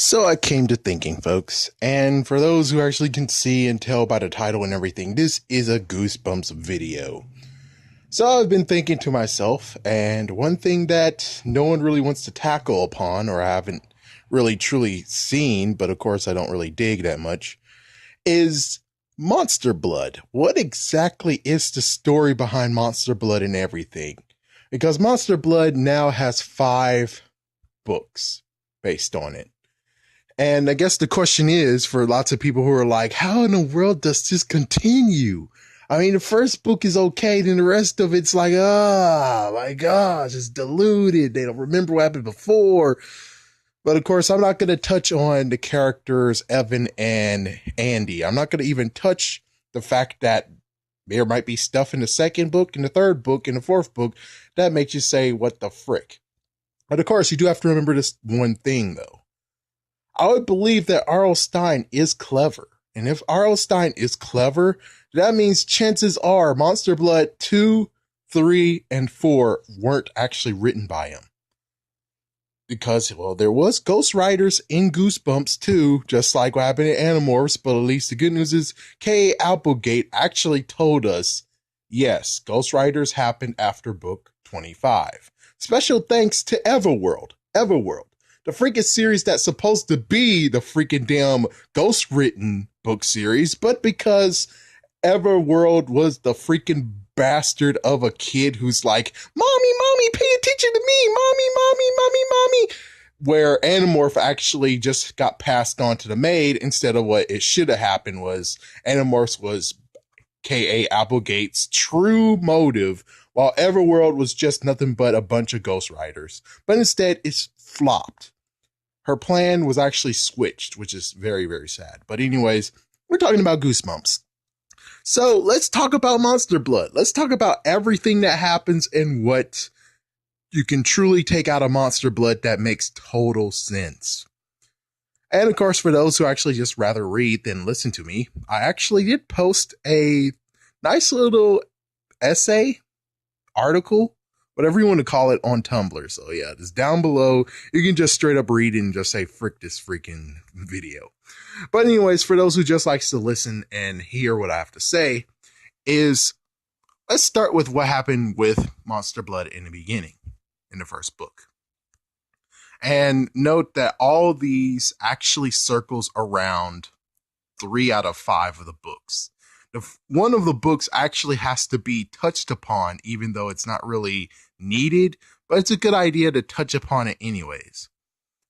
So I came to thinking, folks, and for those who actually can see and tell by the title and everything, this is a Goosebumps video. So I've been thinking to myself, and one thing that no one really wants to tackle upon, or I haven't really truly seen, but of course I don't really dig that much, is Monster Blood. What exactly is the story behind Monster Blood and everything? Because Monster Blood now has 5 books based on it. And I guess the question is for lots of people who are like, how in the world does this continue? I mean, the first book is okay, then the rest of it's like, oh my gosh, it's diluted. They don't remember what happened before. But of course, I'm not going to touch on the characters Evan and Andy. I'm not going to even touch the fact that there might be stuff in the second book, in the third book, in the fourth book that makes you say, what the frick? But of course, you do have to remember this one thing, though. I would believe that R.L. Stine is clever. And if R.L. Stine is clever, that means chances are Monster Blood 2, 3, and 4 weren't actually written by him. Because, well, there was ghostwriters in Goosebumps too, just like what happened in Animorphs, but at least the good news is K. Applegate actually told us, yes, ghostwriters happened after book 25. Special thanks to Everworld. The freaking series that's supposed to be the freaking damn ghost written book series, but because Everworld was the freaking bastard of a kid who's like, mommy, pay attention to me, mommy. Where Animorph actually just got passed on to the maid instead of what it should have happened was Animorphs was K.A. Applegate's true motive, while Everworld was just nothing but a bunch of ghostwriters. But instead, it's flopped. Her plan was actually switched, which is very, very sad. But anyways, we're talking about Goosebumps. So let's talk about Monster Blood. Let's talk about everything that happens and what you can truly take out of Monster Blood that makes total sense. And of course, for those who actually just rather read than listen to me, I actually did post a nice little essay, article, whatever you want to call it, on Tumblr. So yeah, it's down below. You can just straight up read it and just say, frick this freaking video. But anyways, for those who just likes to listen and hear what I have to say, is let's start with what happened with Monster Blood in the beginning, in the first book. And note that all these actually circles around 3 out of 5 of the books. One of the books actually has to be touched upon, even though it's not really needed, but it's a good idea to touch upon it anyways.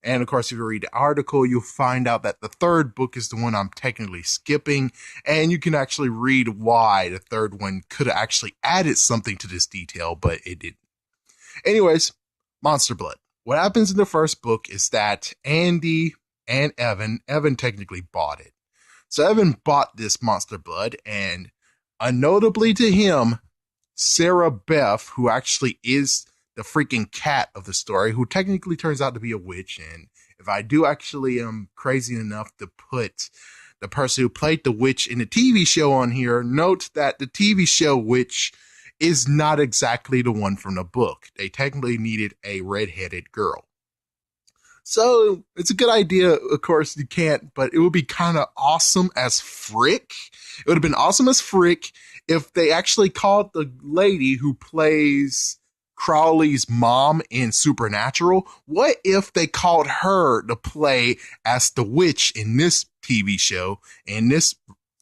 And of course, if you read the article, you'll find out that the third book is the one I'm technically skipping, and you can actually read why the third one could have actually added something to this detail, but it didn't. Anyways, Monster Blood. What happens in the first book is that Andy and Evan technically bought it. So Evan bought this Monster Blood, and unnotably to him, Sarah Beth, who actually is the freaking cat of the story, who technically turns out to be a witch. And if I do actually am crazy enough to put the person who played the witch in the TV show on here, note that the TV show witch is not exactly the one from the book. They technically needed a redheaded girl. So it's a good idea. Of course, you can't, but it would be kind of awesome as frick. It would have been awesome as frick if they actually called the lady who plays Crowley's mom in Supernatural. What if they called her to play as the witch in this TV show, in this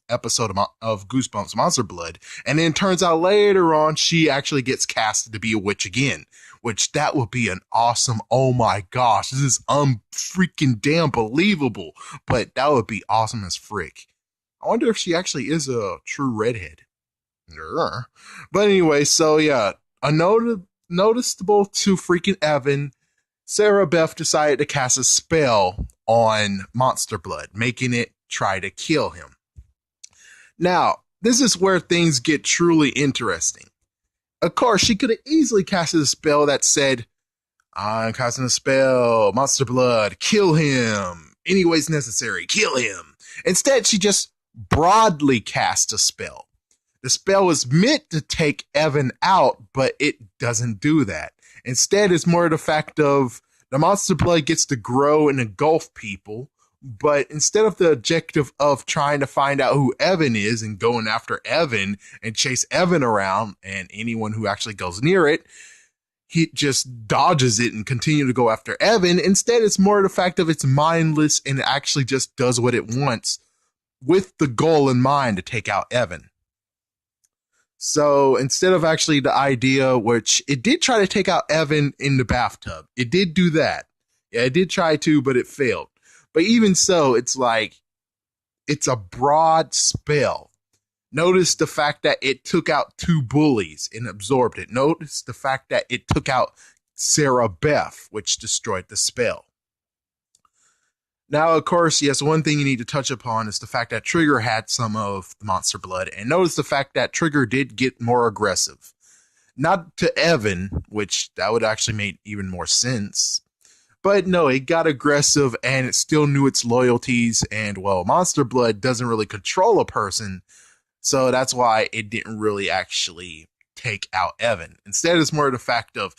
episode of Goosebumps Monster Blood, and then turns out later on she actually gets casted to be a witch again, which that would be an awesome, oh my gosh, this is unfreaking damn believable, but that would be awesome as frick. I wonder if she actually is a true redhead. But anyway, so yeah, noticeable to freaking Evan, Sarah Beth decided to cast a spell on Monster Blood, making it try to kill him. Now, this is where things get truly interesting. Of course, she could have easily casted a spell that said, I'm casting a spell, Monster Blood, kill him. Any ways necessary, kill him. Instead, she just broadly cast a spell. The spell is meant to take Evan out, but it doesn't do that. Instead, it's more the fact of The monster blood gets to grow and engulf people, but instead of the objective of trying to find out who Evan is and going after Evan and chase Evan around and anyone who actually goes near it, he just dodges it and continue to go after Evan. Instead, it's more the fact of it's mindless and it actually just does what it wants with the goal in mind to take out Evan. So instead of actually the idea, which it did try to take out Evan in the bathtub, it did do that. Yeah, it did try to, but it failed. But even so, it's like, it's a broad spell. Notice the fact that it took out 2 bullies and absorbed it. Notice the fact that it took out Sarah Beth, which destroyed the spell. Now, of course, yes, one thing you need to touch upon is the fact that Trigger had some of the monster blood. And notice the fact that Trigger did get more aggressive. Not to Evan, which that would actually make even more sense. But no, it got aggressive and it still knew its loyalties. And, well, monster blood doesn't really control a person. So that's why it didn't really actually take out Evan. Instead, it's more the fact of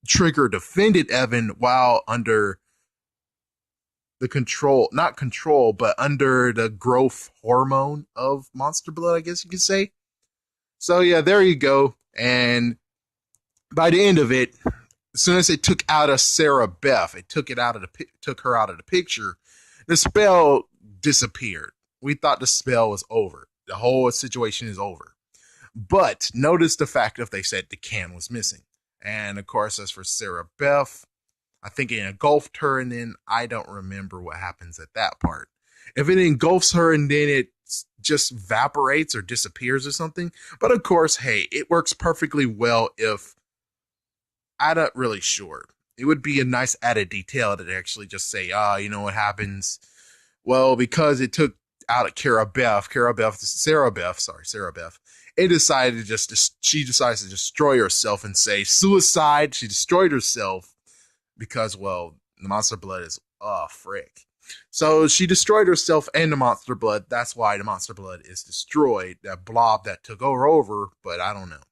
Trigger defended Evan while under the not control, but under the growth hormone of monster blood, I guess you could say. So yeah, there you go. And by the end of it, as soon as it took out of Sarah Beth, it took her out of the picture, the spell disappeared. We thought the spell was over. The whole situation is over. But notice the fact that they said the can was missing. And of course, as for Sarah Beth, I think it engulfed her, and then I don't remember what happens at that part. If it engulfs her and then it just evaporates or disappears or something. But of course, hey, it works perfectly well if... I'm not really sure. It would be a nice added detail to actually just say, you know what happens? Well, because it took out of Sarah Beth, it decided she decides to destroy herself and say suicide. She destroyed herself because, well, the monster blood is, frick. So she destroyed herself and the monster blood. That's why the monster blood is destroyed. That blob that took her over, but I don't know.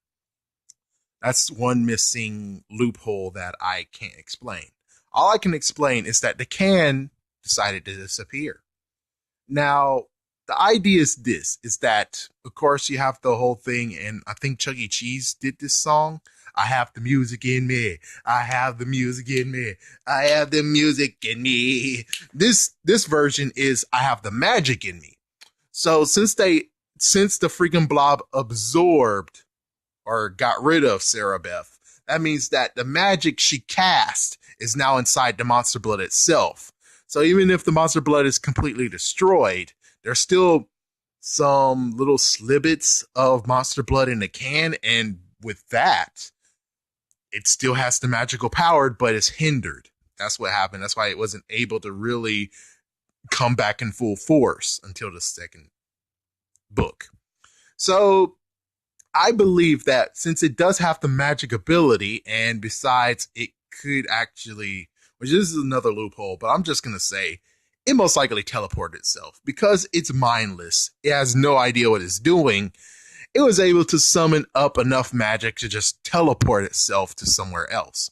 That's one missing loophole that I can't explain. All I can explain is that the can decided to disappear. Now, the idea is this, is that, of course, you have the whole thing, and I think Chuck E. Cheese did this song. I have the music in me. I have the music in me. I have the music in me. This version is I have the magic in me. So since the freaking blob absorbed or got rid of Sarah Beth, that means that the magic she cast is now inside the monster blood itself. So even if the monster blood is completely destroyed, there's still some little snippets of monster blood in the can, and with that, it still has the magical power, but it's hindered. That's what happened. That's why it wasn't able to really come back in full force until the second book. So I believe that since it does have the magic ability, and besides it could actually, which this is another loophole, but I'm just going to say it most likely teleported itself because it's mindless. It has no idea what it's doing. It was able to summon up enough magic to just teleport itself to somewhere else.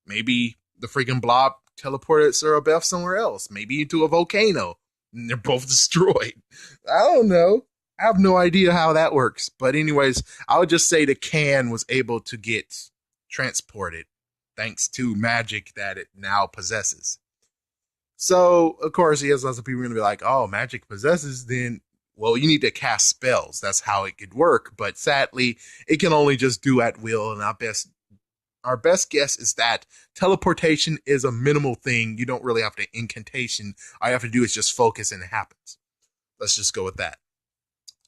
Maybe the freaking blob teleported Sarah Beth somewhere else. Maybe into a volcano. And they're both destroyed. I don't know. I have no idea how that works. But anyways, I would just say the can was able to get transported thanks to magic that it now possesses. So, of course, yes, lots of people are going to be like, oh, magic possesses, then, well, you need to cast spells. That's how it could work. But sadly, it can only just do at will. And our best guess is that teleportation is a minimal thing. You don't really have to incantation. All you have to do is just focus and it happens. Let's just go with that.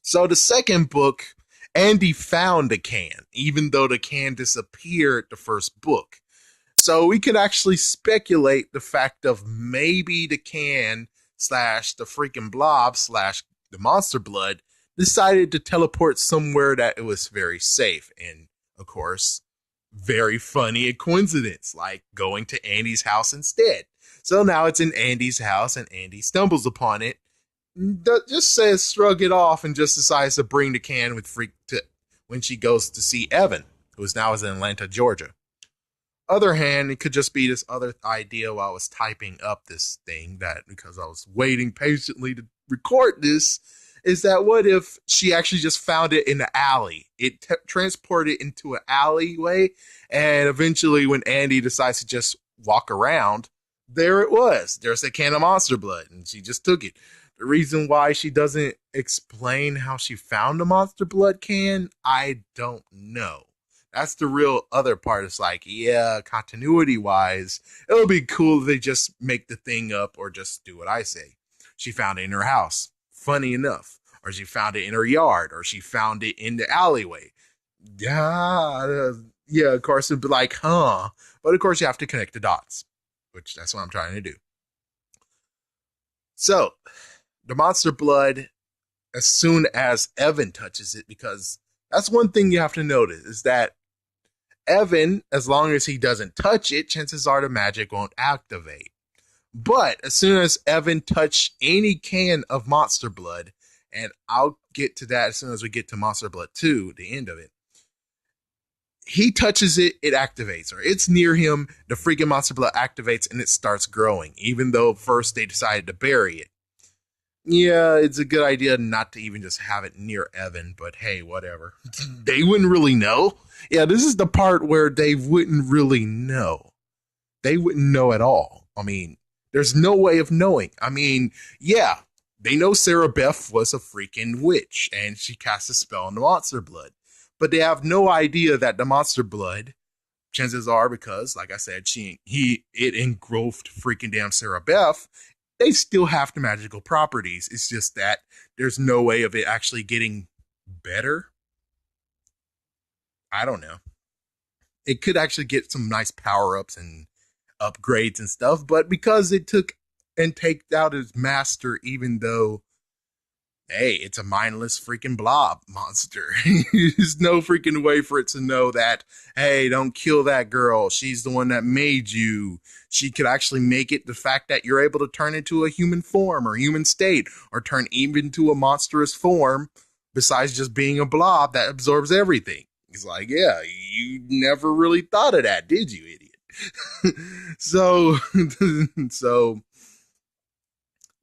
So the second book, Andy found the can, even though the can disappeared the first book. So we could actually speculate the fact of maybe the can / the freaking blob / the monster blood decided to teleport somewhere that it was very safe. And of course, very funny a coincidence, like going to Andy's house instead. So now it's in Andy's house and Andy stumbles upon it. Just says shrug it off and just decides to bring the can with when she goes to see Evan, who's now in Atlanta, Georgia. Other hand, it could just be this other idea while I was typing up this thing that because I was waiting patiently to record this, is that what if she actually just found it in the alley? It transported into an alleyway, and eventually, when Andy decides to just walk around, there it was. There's a can of Monster Blood, and she just took it. The reason why she doesn't explain how she found the Monster Blood can, I don't know. That's the real other part. It's like, yeah, continuity wise, it would be cool if they just make the thing up or just do what I say. She found it in her house. Funny enough. Or she found it in her yard. Or she found it in the alleyway. Yeah, of course, it'd be like, huh. But of course, you have to connect the dots, which that's what I'm trying to do. So, the Monster Blood, as soon as Evan touches it, because that's one thing you have to notice, is that Evan, as long as he doesn't touch it, chances are the magic won't activate. But as soon as Evan touched any can of Monster Blood, and I'll get to that as soon as we get to Monster Blood 2, the end of it, he touches it, it activates, or it's near him, the freaking Monster Blood activates and it starts growing, even though first they decided to bury it. Yeah, it's a good idea not to even just have it near Evan, but hey, whatever. They wouldn't really know. Yeah, this is the part where they wouldn't really know. They wouldn't know at all. I mean, there's no way of knowing. I mean, yeah, they know Sarah Beth was a freaking witch and she cast a spell on the Monster Blood. But they have no idea that the Monster Blood, chances are, because, like I said, it engulfed freaking damn Sarah Beth, they still have the magical properties. It's just that there's no way of it actually getting better. I don't know. It could actually get some nice power ups and upgrades and stuff, but because it took and taked out his master, even though, hey, it's a mindless freaking blob monster. There's no freaking way for it to know that, hey, don't kill that girl. She's the one that made you. She could actually make it the fact that you're able to turn into a human form or human state or turn even to a monstrous form besides just being a blob that absorbs everything. He's like, yeah, you never really thought of that, did you, idiot? so, so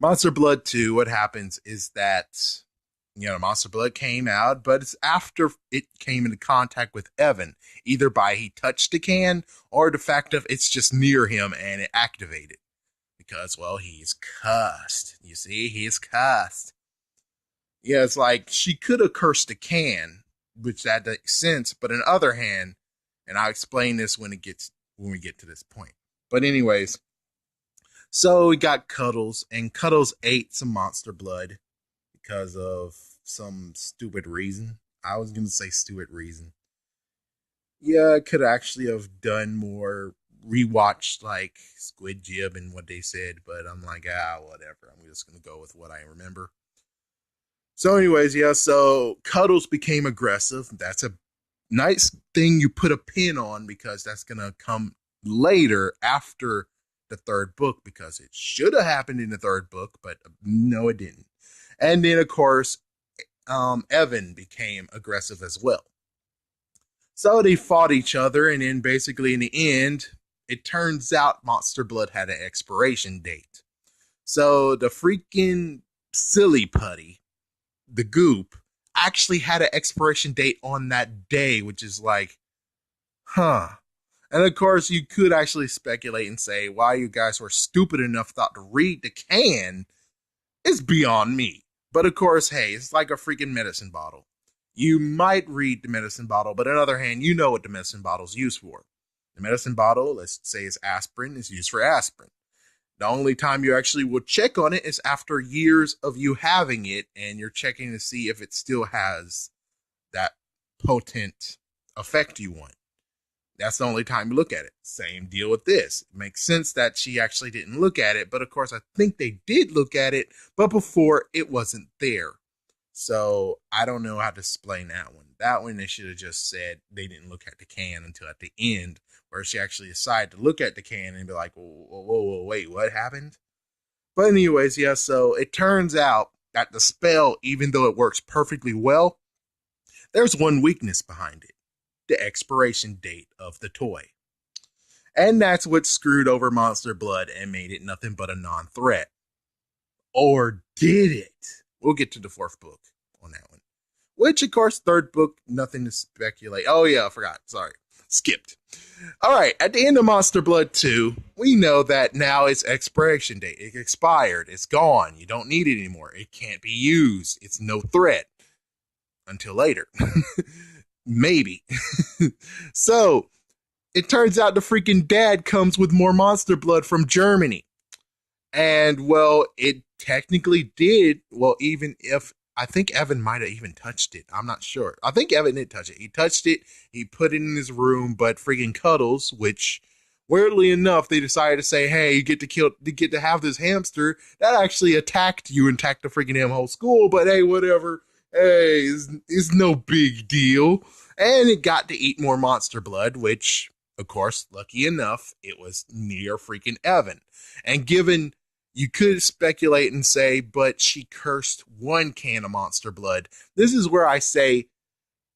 Monster Blood 2, what happens is that, Monster Blood came out, but it's after it came into contact with Evan, either by he touched the can or the fact of it's just near him and it activated. Because, well, he's cursed. You see, he's cursed. Yeah, it's like she could have cursed the can, which that makes sense, but on the other hand, and I'll explain this when we get to this point. But anyways, so we got Cuddles, and Cuddles ate some Monster Blood because of some stupid reason. I was going to say stupid reason. Yeah, I could actually have done more, rewatched like Squid Jib and what they said, but I'm like, whatever. I'm just going to go with what I remember. So anyways, yeah, so Cuddles became aggressive. That's a nice thing you put a pin on because that's going to come later after the third book because it should have happened in the third book, but no, it didn't. And then, of course, Evan became aggressive as well. So they fought each other, and then basically in the end, it turns out Monster Blood had an expiration date. So the freaking silly putty, the goop, actually had an expiration date on that day, which is like, huh. And of course, you could actually speculate and say why you guys were stupid enough thought to read the can is beyond me. But of course, hey, it's like a freaking medicine bottle. You might read the medicine bottle, but on the other hand, you know what the medicine bottle is used for. The medicine bottle, let's say it's aspirin, is used for aspirin. The only time you actually will check on it is after years of you having it, and you're checking to see if it still has that potent effect you want. That's the only time you look at it. Same deal with this. It makes sense that she actually didn't look at it, but of course I think they did look at it, but before it wasn't there. So I don't know how to explain that one. That one they should have just said they didn't look at the can until at the end, where she actually decided to look at the can and be like, whoa, wait, what happened? But anyways, yeah, so it turns out that the spell, even though it works perfectly well, there's one weakness behind it. The expiration date of the toy. And that's what screwed over Monster Blood and made it nothing but a non-threat. Or did it? We'll get to the fourth book on that one. Which, of course, third book, nothing to speculate. Oh, yeah, I forgot. Sorry. Skipped. All right, at the end of Monster Blood 2, we know that now its expiration date. It expired. It's gone. You don't need it anymore. It can't be used. It's no threat. Until later. Maybe. So, it turns out the freaking dad comes with more Monster Blood from Germany. And, well, it technically did. Well, even if I think Evan might have even touched it. I'm not sure. I think Evan did touch it. He touched it. He put it in his room, but freaking Cuddles, which weirdly enough, they decided to say, hey, you get to have this hamster that actually attacked you and attacked the freaking damn whole school. But hey, whatever. Hey, it's no big deal. And it got to eat more Monster Blood, which, of course, lucky enough, it was near freaking Evan. And given you could speculate and say, but she cursed one can of Monster Blood. This is where I say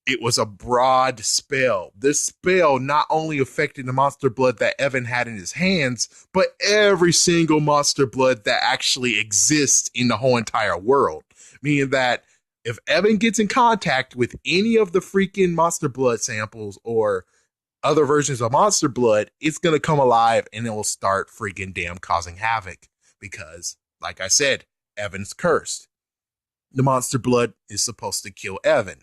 it was a broad spell. This spell not only affected the Monster Blood that Evan had in his hands, but every single Monster Blood that actually exists in the whole entire world. Meaning that if Evan gets in contact with any of the freaking Monster Blood samples or other versions of Monster Blood, it's going to come alive and it will start freaking damn causing havoc. Because, like I said, Evan's cursed. The Monster Blood is supposed to kill Evan.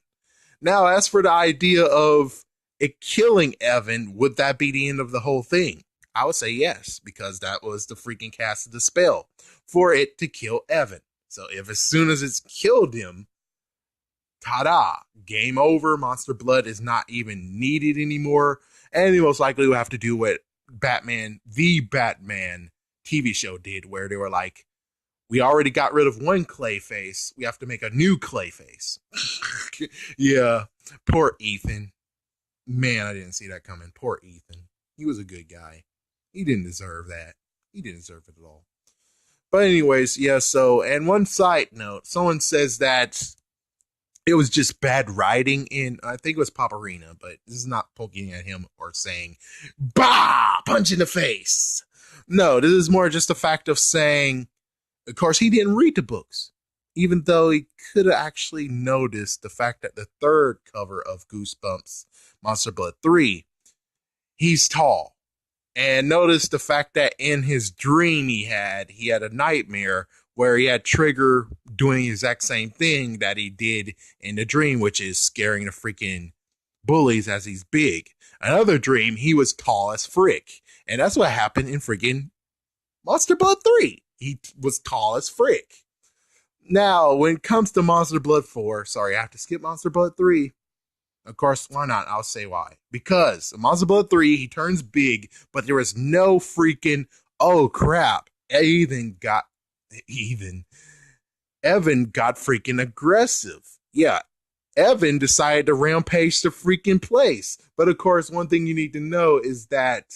Now, as for the idea of it killing Evan, would that be the end of the whole thing? I would say yes, because that was the freaking cast of the spell for it to kill Evan. So if as soon as it's killed him, ta-da, game over, Monster Blood is not even needed anymore, and you most likely will have to do what the Batman TV show did, where they were like, we already got rid of one Clayface, we have to make a new Clayface. Yeah, poor Ethan. Man, I didn't see that coming. Poor Ethan. He was a good guy. He didn't deserve that. He didn't deserve it at all. But anyways, yeah, so, and one side note, someone says that it was just bad writing in, I think it was Paparina, but this is not poking at him or saying, bah, punch in the face. No, this is more just a fact of saying, of course, he didn't read the books, even though he could have actually noticed the fact that the third cover of Goosebumps, Monster Blood 3, he's tall. And notice the fact that in his dream he had a nightmare where he had Trigger doing the exact same thing that he did in the dream, which is scaring the freaking bullies as he's big. Another dream, he was tall as frick. And that's what happened in freaking Monster Blood 3. He was tall as frick. Now, when it comes to Monster Blood 4, sorry, I have to skip Monster Blood 3. Of course, why not? I'll say why. Because in Monster Blood 3, he turns big, but there was no freaking, oh crap, Evan got freaking aggressive. Yeah, Evan decided to rampage the freaking place. But of course, one thing you need to know is that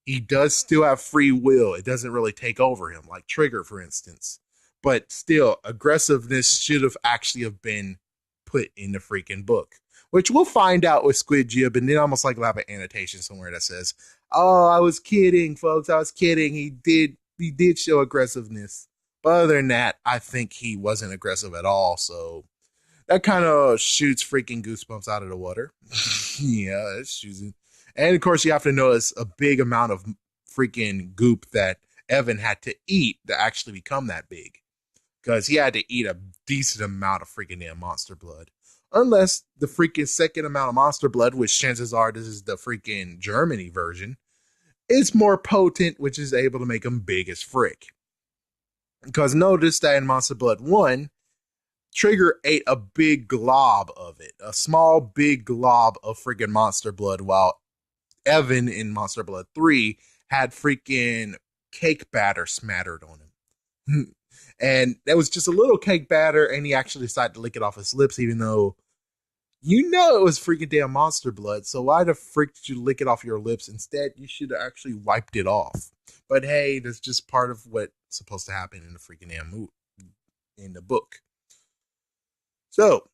he does still have free will. It doesn't really take over him, like Trigger, for instance. But still, aggressiveness should have actually have been put in the freaking book, which we'll find out with Squid Jib, and then almost like we'll have an annotation somewhere that says, "Oh, I was kidding, folks. I was kidding. He did show aggressiveness." But other than that, I think he wasn't aggressive at all. So that kind of shoots freaking Goosebumps out of the water. Yeah, it shoots it. And of course, you have to notice a big amount of freaking goop that Evan had to eat to actually become that big. Because he had to eat a decent amount of freaking damn Monster Blood. Unless the freaking second amount of Monster Blood, which chances are this is the freaking Germany version, is more potent, which is able to make him big as frick. Because notice that in Monster Blood 1, Trigger ate a big glob of it. A small, big glob of freaking Monster Blood, while Evan in Monster Blood 3 had freaking cake batter smattered on him. And that was just a little cake batter, and he actually decided to lick it off his lips, even though you know it was freaking damn Monster Blood. So why the frick did you lick it off your lips? Instead, you should have actually wiped it off. But hey, that's just part of what's supposed to happen in the freaking damn movie, in the book. So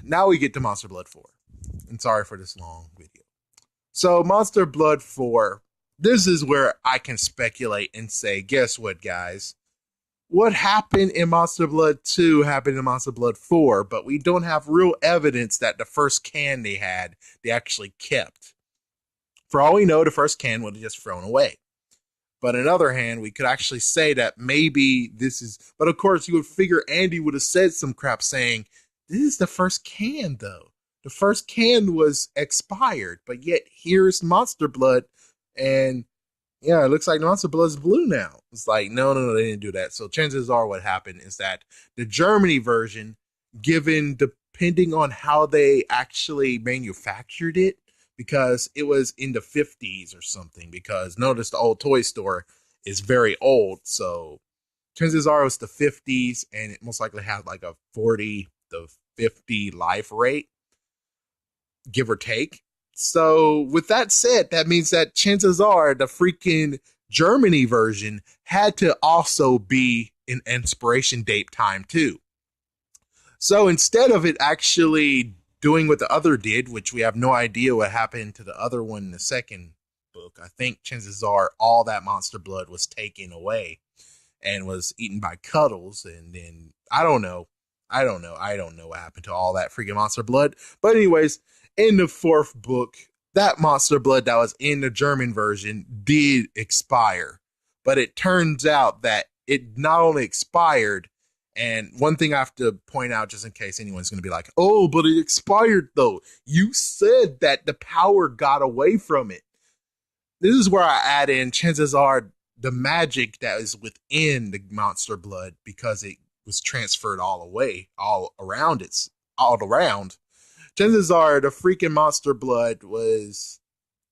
now we get to Monster Blood 4. And sorry for this long video. So Monster Blood 4, this is where I can speculate and say, guess what, guys? What happened in Monster Blood 2 happened in Monster Blood 4, but we don't have real evidence that the first can they had, they actually kept. For all we know, the first can would have just thrown away. But on the other hand, we could actually say that maybe this is, but of course you would figure Andy would have said some crap saying, this is the first can though. The first can was expired, but yet here's Monster Blood, and yeah, it looks like Monster Blood's blue now. It's like, no, they didn't do that. So chances are what happened is that the Germany version, given depending on how they actually manufactured it, because it was in the 50s or something, because notice the old toy store is very old. So chances are it was the 50s, and it most likely had like a 40 to 50 life rate, give or take. So with that said, that means that chances are the freaking Germany version had to also be an inspiration date time too. So instead of it actually doing what the other did, which we have no idea what happened to the other one in the second book, I think chances are all that monster blood was taken away and was eaten by Cuddles. And then I don't know what happened to all that freaking monster blood. But anyways, in the fourth book, that monster blood that was in the German version did expire. But it turns out that it not only expired, and one thing I have to point out just in case anyone's going to be like, oh, but it expired though. You said that the power got away from it. This is where I add in, chances are the magic that is within the monster blood, because it was transferred all around. Chances are the freaking monster blood was,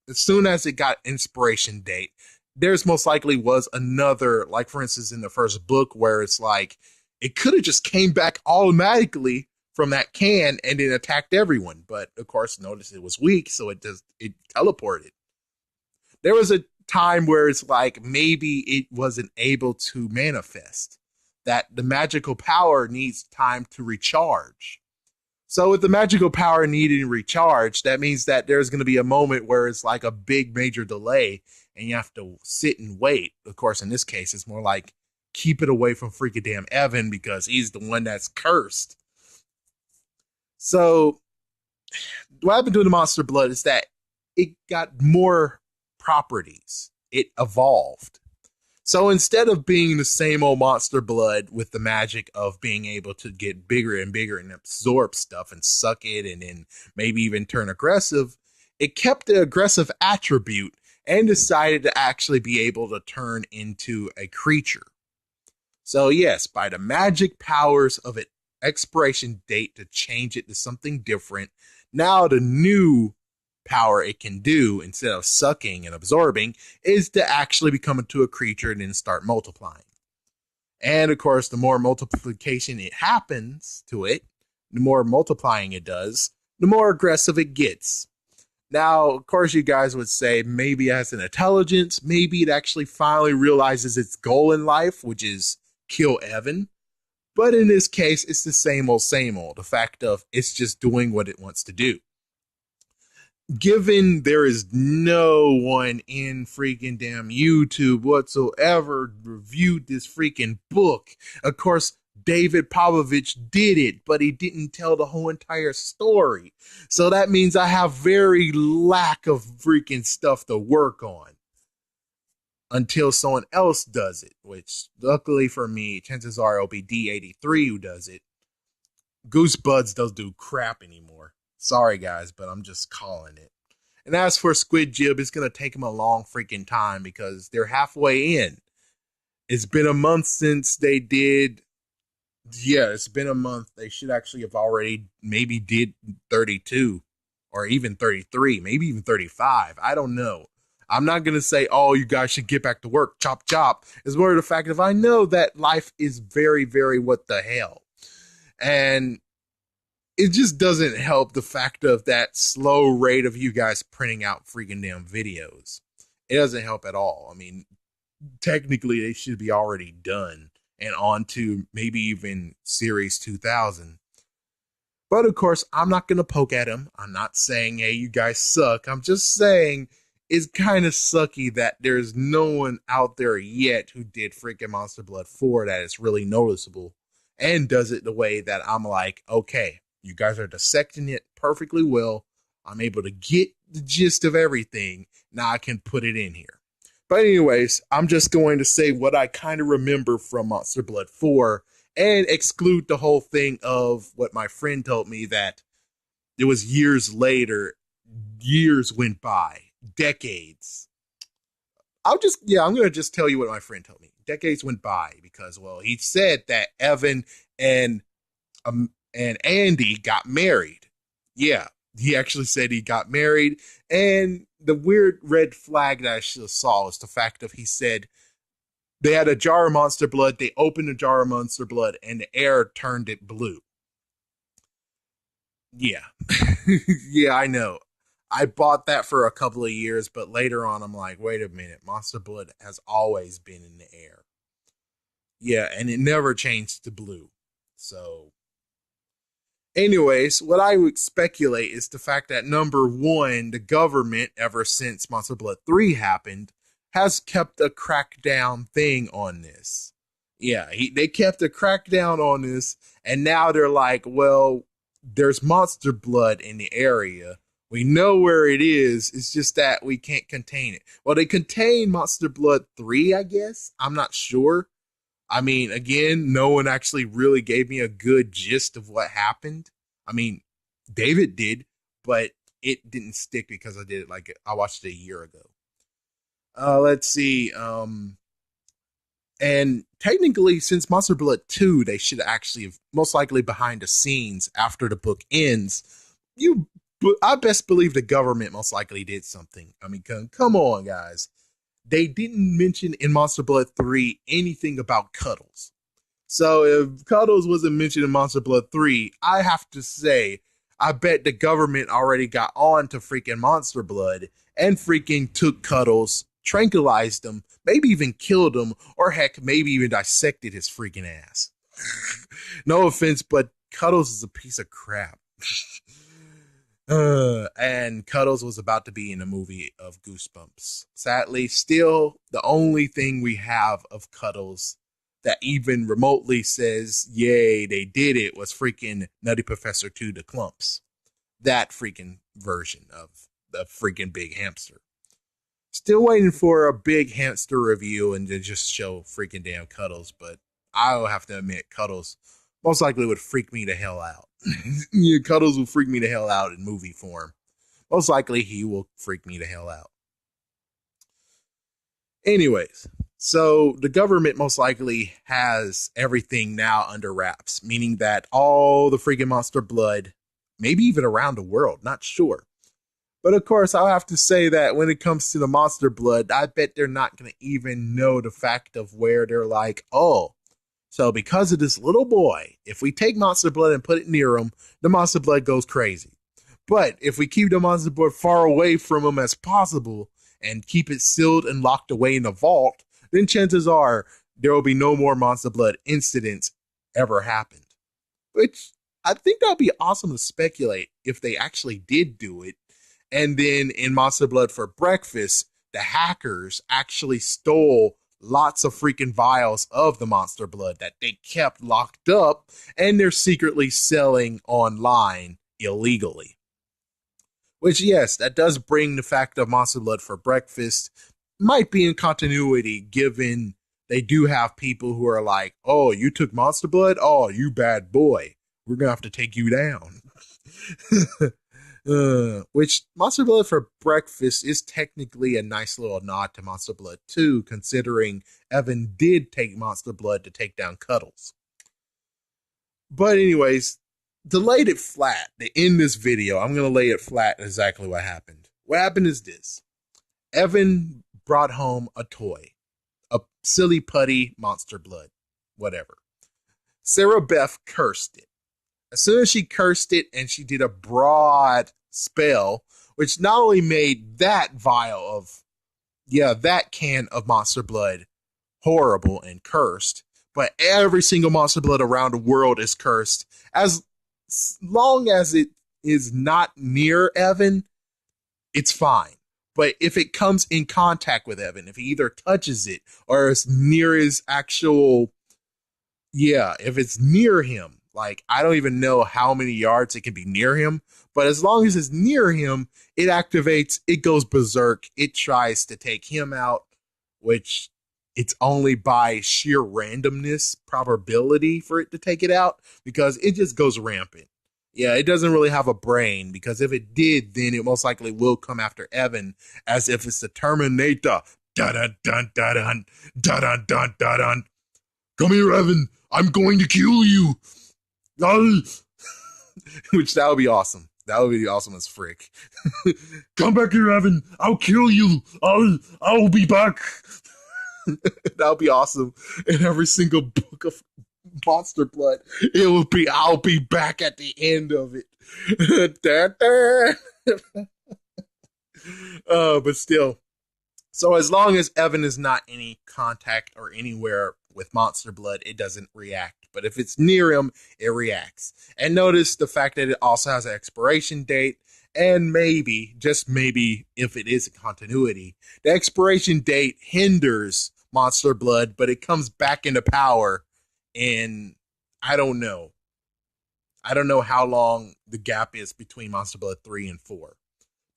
as soon as it got inspiration date, there's most likely was another, like for instance in the first book where it's like it could have just came back automatically from that can and then attacked everyone, but of course notice it was weak, so it teleported. There was a time where it's like maybe it wasn't able to manifest, that the magical power needs time to recharge. So with the magical power needing recharge, that means that there's going to be a moment where it's like a big major delay and you have to sit and wait. Of course, in this case, it's more like keep it away from freaking damn Evan because he's the one that's cursed. So what happened to the monster blood is that it got more properties. It evolved. So instead of being the same old monster blood with the magic of being able to get bigger and bigger and absorb stuff and suck it and then maybe even turn aggressive, it kept the aggressive attribute and decided to actually be able to turn into a creature. So yes, by the magic powers of an expiration date to change it to something different, now the new power it can do, instead of sucking and absorbing, is to actually become into a creature and then start multiplying. And of course, the more multiplication it happens to it, the more multiplying it does, the more aggressive it gets. Now, of course, you guys would say maybe it has an intelligence, maybe it actually finally realizes its goal in life, which is kill Evan. But in this case, it's the same old, the fact of it's just doing what it wants to do. Given there is no one in freaking damn YouTube whatsoever reviewed this freaking book. Of course, David Pavlovich did it, but he didn't tell the whole entire story. So that means I have very lack of freaking stuff to work on until someone else does it, which luckily for me, chances are it'll be D83 who does it. Goosebumps doesn't do crap anymore. Sorry guys, but I'm just calling it. And as for Squid Jib, it's going to take them a long freaking time because they're halfway in. It's been a month since they did. Yeah, it's been a month. They should actually have already maybe did 32 or even 33, maybe even 35. I don't know. I'm not going to say, oh, you guys should get back to work, chop, chop. It's more of the fact of I know that life is very, very what the hell. And it just doesn't help the fact of that slow rate of you guys printing out freaking damn videos. It doesn't help at all. I mean, technically they should be already done and on to maybe even series 2000. But of course, I'm not going to poke at them. I'm not saying, hey, you guys suck. I'm just saying it's kind of sucky that there's no one out there yet who did freaking Monster Blood 4 that is really noticeable and does it the way that I'm like, okay, you guys are dissecting it perfectly well. I'm able to get the gist of everything. Now I can put it in here. But anyways, I'm just going to say what I kind of remember from Monster Blood 4 and exclude the whole thing of what my friend told me that it was years later, years went by, decades. I'm going to just tell you what my friend told me. Decades went by because, well, he said that Evan and Andy got married. Yeah, he actually said he got married. And the weird red flag that I saw is the fact of he said they had a jar of Monster Blood. They opened a jar of Monster Blood and the air turned it blue. Yeah. Yeah, I know. I bought that for a couple of years, but later on I'm like, wait a minute. Monster Blood has always been in the air. Yeah, and it never changed to blue. So anyways, what I would speculate is the fact that number one, the government, ever since Monster Blood 3 happened, has kept a crackdown thing on this. Yeah, they kept a crackdown on this, and now they're like, well, there's Monster Blood in the area. We know where it is. It's just that we can't contain it. Well, they contain Monster Blood 3, I guess. I'm not sure. I mean, again, no one actually really gave me a good gist of what happened. I mean, David did, but it didn't stick because I watched it a year ago. Let's see. And technically, since Monster Blood 2, they should actually have most likely behind the scenes after the book ends. I best believe the government most likely did something. I mean, come on, guys. They didn't mention in Monster Blood 3 anything about Cuddles. So if Cuddles wasn't mentioned in Monster Blood 3, I have to say, I bet the government already got on to freaking Monster Blood and freaking took Cuddles, tranquilized him, maybe even killed him, or heck, maybe even dissected his freaking ass. No offense, but Cuddles is a piece of crap. And Cuddles was about to be in a movie of Goosebumps. Sadly, still the only thing we have of Cuddles that even remotely says, yay, they did it, was freaking Nutty Professor 2 The Clumps. That freaking version of the freaking big hamster. Still waiting for a big hamster review and to just show freaking damn Cuddles, but I'll have to admit, Cuddles most likely would freak me the hell out. Yeah, Cuddles will freak me the hell out in movie form. Most likely he will freak me the hell out. Anyways, so the government most likely has everything now under wraps, meaning that all the freaking Monster Blood, maybe even around the world, not sure. But of course, I'll have to say that when it comes to the Monster Blood, I bet they're not going to even know the fact of where they're like, oh, so because of this little boy, if we take Monster Blood and put it near him, the Monster Blood goes crazy. But if we keep the Monster Blood far away from him as possible and keep it sealed and locked away in a vault, then chances are there will be no more Monster Blood incidents ever happened. Which I think that would be awesome to speculate if they actually did do it. And then in Monster Blood for Breakfast, the hackers actually stole lots of freaking vials of the Monster Blood that they kept locked up and they're secretly selling online illegally. Which, yes, that does bring the fact of Monster Blood for Breakfast might be in continuity given they do have people who are like, oh, you took Monster Blood? Oh, you bad boy. We're going to have to take you down. Which Monster Blood for Breakfast is technically a nice little nod to Monster Blood 2, considering Evan did take Monster Blood to take down Cuddles. But anyways, to lay it flat, to end this video, I'm going to lay it flat exactly what happened. What happened is this. Evan brought home a toy. A silly putty Monster Blood. Whatever. Sarah Beth cursed it. As soon as she cursed it and she did a broad spell, which not only made that that can of Monster Blood horrible and cursed, but every single Monster Blood around the world is cursed. As long as it is not near Evan, it's fine. But if it comes in contact with Evan, if he either touches it or is near his actual, yeah, if it's near him, like I don't even know how many yards it can be near him, but as long as it's near him, it activates, it goes berserk, it tries to take him out, which it's only by sheer randomness probability for it to take it out because it just goes rampant. Yeah, it doesn't really have a brain because if it did, then it most likely will come after Evan as if it's the Terminator. Dun dun dun dun dun dun dun dun dun. Come here, Evan. I'm going to kill you. Which that would be awesome. That would be awesome as frick. Come back here, Evan. I'll kill you. I'll be back. That would be awesome. In every single book of Monster Blood, it will be I'll be back at the end of it. But still. So as long as Evan is not any contact or anywhere with Monster Blood, it doesn't react. But if it's near him, it reacts. And notice the fact that it also has an expiration date. And maybe, just maybe, if it is a continuity, the expiration date hinders Monster Blood, but it comes back into power. And I don't know. I don't know how long the gap is between Monster Blood 3 and 4.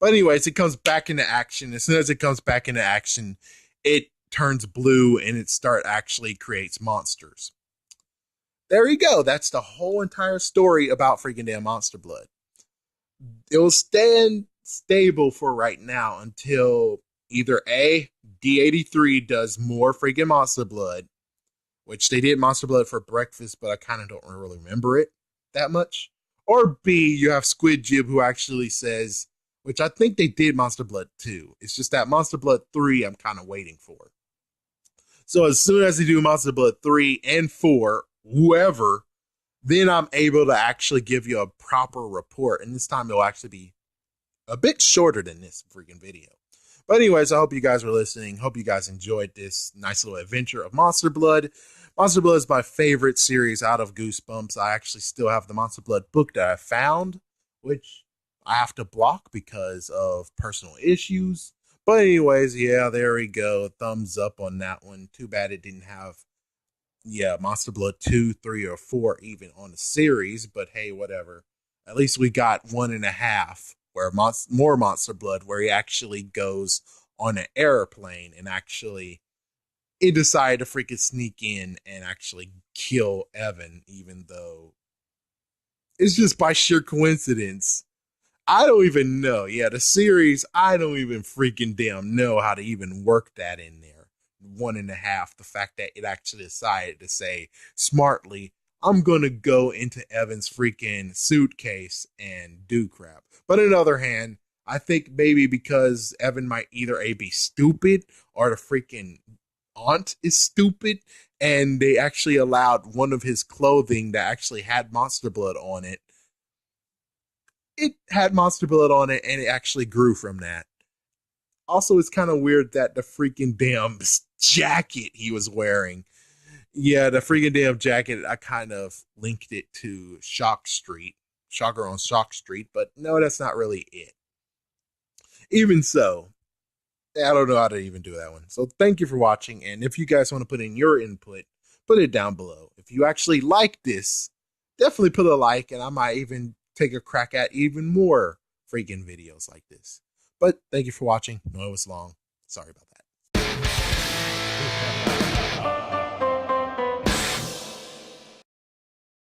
But anyways, it comes back into action. As soon as it comes back into action, it turns blue and it actually creates monsters. There you go. That's the whole entire story about freaking damn Monster Blood. It will stand stable for right now until either A, D83 does more freaking Monster Blood, which they did Monster Blood for breakfast, but I kind of don't really remember it that much. Or B, you have Squid Jib who actually says, which I think they did Monster Blood 2. It's just that Monster Blood 3 I'm kind of waiting for. So as soon as they do Monster Blood 3 and 4, whoever, then I'm able to actually give you a proper report. And this time it'll actually be a bit shorter than this freaking video. But anyways, I hope you guys were listening. Hope you guys enjoyed this nice little adventure of Monster Blood. Monster Blood is my favorite series out of Goosebumps. I actually still have the Monster Blood book that I found, which I have to block because of personal issues. But anyways, yeah, there we go. Thumbs up on that one. Too bad it didn't have, Monster Blood 2, 3, or 4 even on the series. But hey, whatever. At least we got 1.5 where more Monster Blood where he actually goes on an airplane and actually he decided to freaking sneak in and actually kill Evan, even though it's just by sheer coincidence. I don't even know. Yeah, the series, I don't even freaking damn know how to even work that in there. 1.5, the fact that it actually decided to say smartly, I'm going to go into Evan's freaking suitcase and do crap. But on the other hand, I think maybe because Evan might either A, be stupid or the freaking aunt is stupid and they actually allowed one of his clothing that actually had Monster Blood on it. It had Monster Blood on it and it actually grew from that. Also, it's kind of weird that the freaking damn jacket he was wearing, yeah, the freaking damn jacket, I kind of linked it to Shocker on Shock Street, but no, that's not really it. Even so, I don't know how to even do that one. So thank you for watching, and if you guys want to put in your input, put it down below. If you actually like this, definitely put a like, and I might even take a crack at even more freaking videos like this. But thank you for watching. I know it was long. Sorry about that.